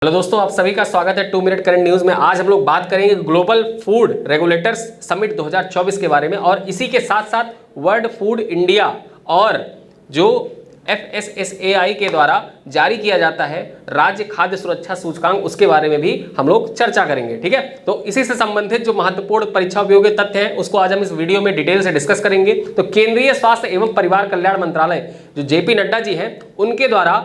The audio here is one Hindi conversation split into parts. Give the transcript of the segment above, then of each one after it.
हेलो दोस्तों, आप सभी का स्वागत है 2 मिनट करंट न्यूज में। आज हम लोग बात करेंगे ग्लोबल फूड रेगुलेटर्स समिट 2024 के बारे में और इसी के साथ साथ वर्ल्ड फूड इंडिया और जो FSSAI के द्वारा जारी किया जाता है राज्य खाद्य सुरक्षा सूचकांक, उसके बारे में भी हम लोग चर्चा करेंगे। ठीक है, तो इसी से संबंधित जो महत्वपूर्ण परीक्षा उपयोगी तथ्य हैं उसको आज हम इस वीडियो में डिटेल से डिस्कस करेंगे। तो केंद्रीय स्वास्थ्य एवं परिवार कल्याण मंत्रालय जो JP नड्डा जी हैं, उनके द्वारा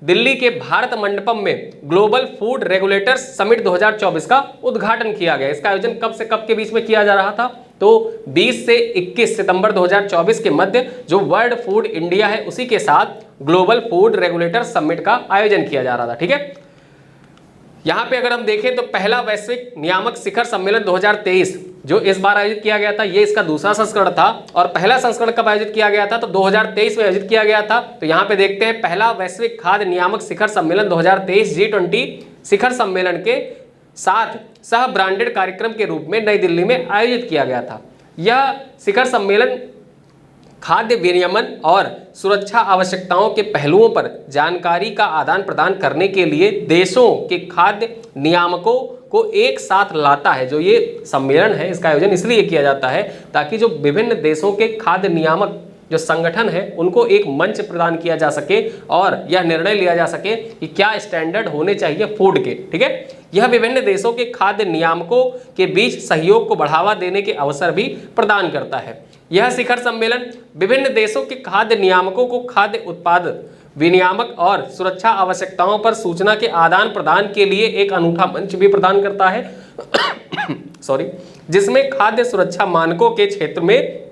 दिल्ली के भारत मंडपम में ग्लोबल फूड रेगुलेटर्स समिट 2024 का उद्घाटन किया गया। इसका आयोजन कब से कब के बीच में किया जा रहा था? तो 20 से 21 सितंबर 2024 के मध्य जो वर्ल्ड फूड इंडिया है उसी के साथ ग्लोबल फूड रेगुलेटर समिट का आयोजन किया जा रहा था। ठीक है, यहां पे अगर हम देखें तो पहला वैश्विक नियामक शिखर सम्मेलन 2023 जो इस बार आयोजित किया गया था, ये इसका दूसरा संस्करण था। और पहला संस्करण कब आयोजित किया गया था? तो 2023 में आयोजित किया गया था। तो यहाँ पे देखते हैं, पहला वैश्विक खाद्य नियामक शिखर सम्मेलन 2023 G20 शिखर सम्मेलन के साथ सह ब्रांडेड कार्यक्रम के रूप में नई दिल्ली में आयोजित किया गया था। यह शिखर सम्मेलन खाद्य विनियमन और सुरक्षा आवश्यकताओं के पहलुओं पर जानकारी का आदान प्रदान करने के लिए देशों के खाद्य नियामकों को एक साथ लाता है। जो ये सम्मेलन है, इसका आयोजन इसलिए किया जाता है ताकि जो विभिन्न देशों के खाद्य नियामक जो संगठन है उनको एक मंच प्रदान किया जा सके और यह निर्णय लिया जा सके कि क्या स्टैंडर्ड होने चाहिए फूड के। ठीक है, यह विभिन्न देशों के खाद्य नियामकों के बीच सहयोग को बढ़ावा देने के अवसर भी प्रदान करता है। यह शिखर सम्मेलन विभिन्न देशों के खाद्य नियामकों को खाद्य उत्पाद विनियामक और सुरक्षा आवश्यकताओं पर सूचना के आदान प्रदान के लिए एक अनूठा मंच भी प्रदान करता है सॉरी, जिसमें खाद्य सुरक्षा मानकों के क्षेत्र में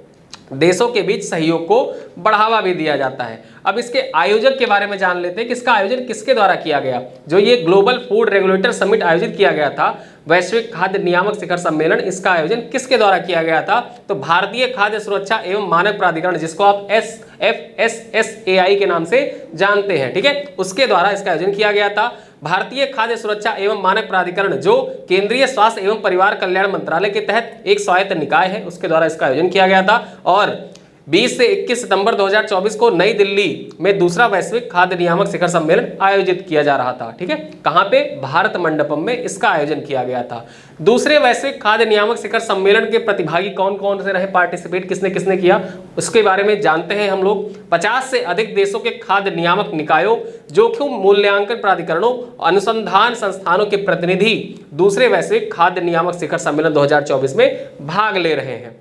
देशों के बीच सहयोग को बढ़ावा भी दिया जाता है। अब इसके आयोजक के बारे में जान लेते हैं कि इसका आयोजन किसके द्वारा किया गया। जो ये ग्लोबल फूड रेगुलेटर समिट आयोजित किया गया था, वैश्विक खाद्य नियामक शिखर सम्मेलन, इसका आयोजन किसके द्वारा किया गया था? तो भारतीय खाद्य सुरक्षा एवं मानक प्राधिकरण, जिसको आप FSSAI के नाम से जानते हैं, ठीक है, उसके द्वारा इसका आयोजन किया गया था। भारतीय खाद्य सुरक्षा एवं मानक प्राधिकरण जो केंद्रीय स्वास्थ्य एवं परिवार कल्याण मंत्रालय के तहत एक स्वायत्त निकाय है, उसके द्वारा इसका आयोजन किया गया था। और 20 से 21 सितंबर 2024 को नई दिल्ली में दूसरा वैश्विक खाद्य नियामक शिखर सम्मेलन आयोजित किया जा रहा था। ठीक है, कहां पे? भारत मंडपम में इसका आयोजन किया गया था। दूसरे वैश्विक खाद्य नियामक शिखर सम्मेलन के प्रतिभागी कौन कौन से रहे, पार्टिसिपेट किसने किसने किया, उसके बारे में जानते हैं हम लोग। 50 से अधिक देशों के खाद्य नियामक निकायों, जोखिम मूल्यांकन प्राधिकरणों, अनुसंधान संस्थानों के प्रतिनिधि दूसरे वैश्विक खाद्य नियामक शिखर सम्मेलन 2024 में भाग ले रहे हैं।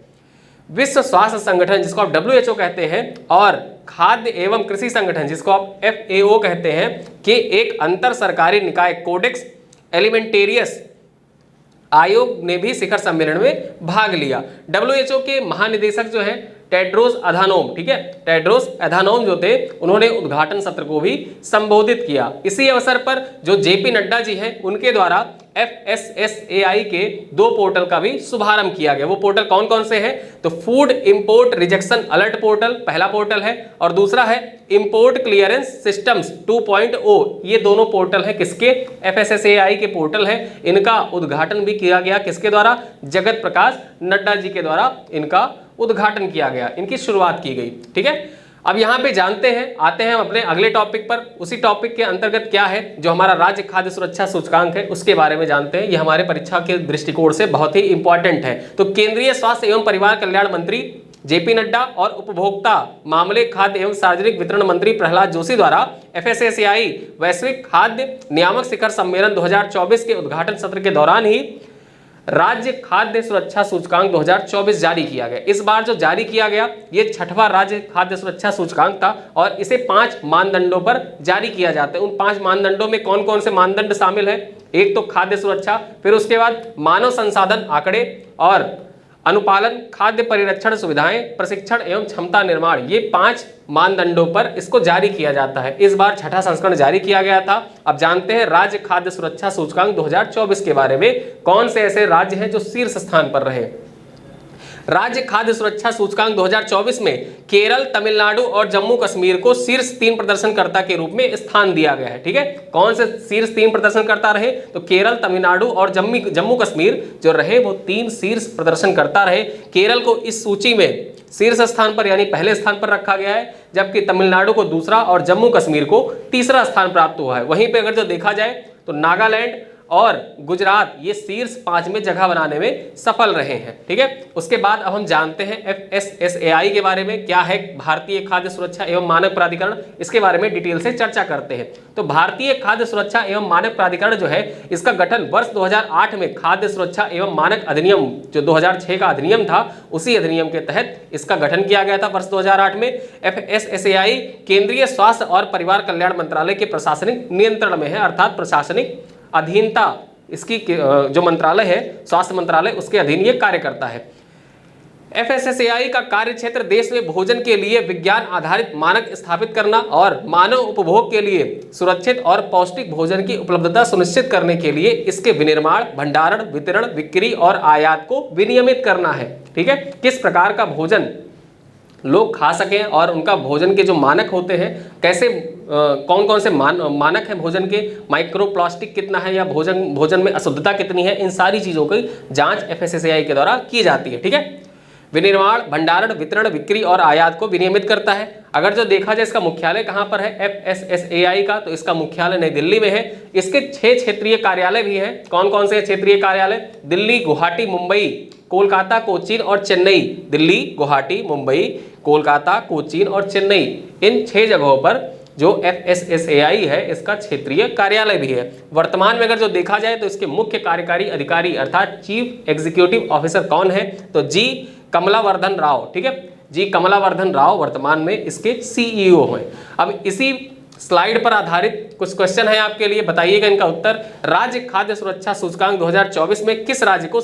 विश्व स्वास्थ्य संगठन, जिसको आप WHO कहते हैं, और खाद्य एवं कृषि संगठन, जिसको आप FAO कहते हैं, कि एक अंतर सरकारी निकाय कोडेक्स एलिमेंटेरियस आयोग ने भी शिखर सम्मेलन में भाग लिया। WHO के महानिदेशक जो हैं टेड्रोस अधानोम, ठीक है, टेड्रोस अधानोम जो थे, उन्होंने उद्घाटन सत्र को भी संबोधित किया। इसी अवसर पर जो JP नड्डा जी हैं, उनके द्वारा FSSAI के 2 पोर्टल का भी शुभारंभ किया गया। वो पोर्टल कौन कौन से हैं? तो food import rejection alert portal पहला पोर्टल है और दूसरा है इंपोर्ट क्लियरेंस सिस्टम्स 2.0। ये दोनों पोर्टल है किसके? FSSAI के पोर्टल है। इनका उद्घाटन भी किया गया किसके द्वारा? जगत प्रकाश नड्डा जी के द्वारा इनका उद्घाटन किया गया, इनकी शुरुआत की गई। ठीक है, अब यहाँ पे जानते हैं, आते हैं अपने अगले टॉपिक पर। उसी टॉपिक के अंतर्गत क्या है, जो हमारा राज्य खाद्य सुरक्षा सूचकांक है, उसके बारे में जानते हैं। ये हमारे परीक्षा के दृष्टिकोण से बहुत ही इंपॉर्टेंट है। तो केंद्रीय स्वास्थ्य एवं परिवार कल्याण मंत्री JP नड्डा और उपभोक्ता मामले, खाद्य एवं सार्वजनिक वितरण मंत्री प्रहलाद जोशी द्वारा FSSAI वैश्विक खाद्य नियामक शिखर सम्मेलन 2024 के उद्घाटन सत्र के दौरान ही राज्य खाद्य सुरक्षा सूचकांक 2024 जारी किया गया। इस बार जो जारी किया गया, ये 6वां राज्य खाद्य सुरक्षा सूचकांक था और इसे 5 मानदंडों पर जारी किया जाता है। उन 5 मानदंडों में कौन कौन से मानदंड शामिल है? एक तो खाद्य सुरक्षा, फिर उसके बाद मानव संसाधन आंकड़े और अनुपालन, खाद्य परिरक्षण सुविधाएं, प्रशिक्षण एवं क्षमता निर्माण, ये 5 मानदंडों पर इसको जारी किया जाता है। इस बार 6ठा संस्करण जारी किया गया था। अब जानते हैं राज्य खाद्य सुरक्षा सूचकांक 2024 के बारे में। कौन से ऐसे राज्य हैं जो शीर्ष स्थान पर रहे? राज्य खाद्य सुरक्षा सूचकांक 2024 में केरल, तमिलनाडु और जम्मू कश्मीर को शीर्ष 3 प्रदर्शनकर्ता के रूप में स्थान दिया गया है। ठीक है, कौन से शीर्ष 3 प्रदर्शनकर्ता रहे? तो केरल, तमिलनाडु और जम्मू कश्मीर जो रहे वो 3 शीर्ष प्रदर्शनकर्ता रहे। केरल को इस सूची में शीर्ष स्थान पर यानी पहले स्थान पर रखा गया है, जबकि तमिलनाडु को दूसरा और जम्मू कश्मीर को तीसरा स्थान प्राप्त हुआ है। वहीं पे अगर जो देखा जाए तो नागालैंड और गुजरात ये शीर्ष 5 में जगह बनाने में सफल रहे हैं। ठीक है, उसके बाद अब हम जानते हैं FSSAI के बारे में। क्या है भारतीय खाद्य सुरक्षा एवं मानक प्राधिकरण, इसके बारे में डिटेल से चर्चा करते हैं। तो भारतीय खाद्य सुरक्षा एवं मानक प्राधिकरण जो है, इसका गठन वर्ष 2008 में खाद्य सुरक्षा एवं मानक अधिनियम, जो 2006 का अधिनियम था, उसी अधिनियम के तहत इसका गठन किया गया था वर्ष 2008 में। FSSAI केंद्रीय स्वास्थ्य और परिवार कल्याण मंत्रालय के प्रशासनिक नियंत्रण में है, अर्थात प्रशासनिक अधीनता इसकी जो मंत्रालय है, स्वास्थ्य मंत्रालय, उसके अधीन ये कार्य करता है। FSSAI का कार्य क्षेत्र देश में भोजन के लिए विज्ञान आधारित मानक स्थापित करना और मानव उपभोग के लिए सुरक्षित और पौष्टिक भोजन की उपलब्धता सुनिश्चित करने के लिए इसके विनिर्माण, भंडारण, वितरण, बिक्री और आयात को विनियमित करना है। ठीक है, किस प्रकार का भोजन लोग खा सकें और उनका भोजन के जो मानक होते हैं, कैसे कौन कौन से मानक हैं भोजन के, माइक्रोप्लास्टिक कितना है या भोजन में अशुद्धता कितनी है, इन सारी चीज़ों की जांच FSSAI के द्वारा की जाती है। ठीक है, विनिर्माण, भंडारण, वितरण, बिक्री और आयात को विनियमित करता है। अगर जो देखा जाए इसका मुख्यालय कहाँ पर है FSSAI का, तो इसका मुख्यालय नई दिल्ली में है। इसके 6 क्षेत्रीय कार्यालय भी हैं। कौन कौन से क्षेत्रीय कार्यालय? दिल्ली, गुवाहाटी, मुंबई, कोलकाता, कोचीन और चेन्नई। दिल्ली, गुवाहाटी, मुंबई, कोलकाता, कोचीन और चेन्नई, इन 6 जगहों पर जो FSSAI है इसका क्षेत्रीय कार्यालय भी है। वर्तमान में अगर जो देखा जाए तो इसके मुख्य कार्यकारी अधिकारी अर्थात चीफ एग्जीक्यूटिव ऑफिसर कौन है? तो जी कमलावर्धन राव। ठीक है, जी कमलावर्धन राव वर्तमान में इसके CEO हैं। अब इसी स्लाइड पर आधारित कुछ क्वेश्चन है आपके लिए, बताइएगा इनका उत्तर। राज्य खाद्य सुरक्षा सूचकांक 2024 में किस राज्य को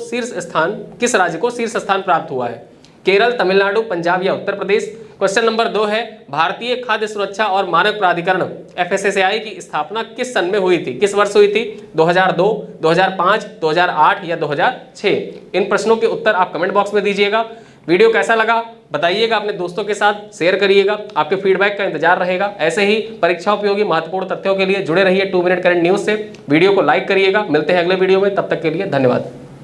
शीर्ष स्थान प्राप्त हुआ है? केरल, तमिलनाडु, पंजाब या उत्तर प्रदेश? क्वेश्चन नंबर 2 है, भारतीय खाद्य सुरक्षा और मानक प्राधिकरण FSSAI की स्थापना किस सन में हुई थी? किस वर्ष हुई थी? 2002, 2005, 2008 या 2006? इन प्रश्नों के उत्तर आप कमेंट बॉक्स में दीजिएगा। वीडियो कैसा लगा बताइएगा, अपने दोस्तों के साथ शेयर करिएगा, आपके फीडबैक का इंतजार रहेगा। ऐसे ही परीक्षा उपयोगी महत्वपूर्ण तथ्यों के लिए जुड़े रहिए 2 मिनट करंट न्यूज से। वीडियो को लाइक करिएगा। मिलते हैं अगले वीडियो में, तब तक के लिए धन्यवाद।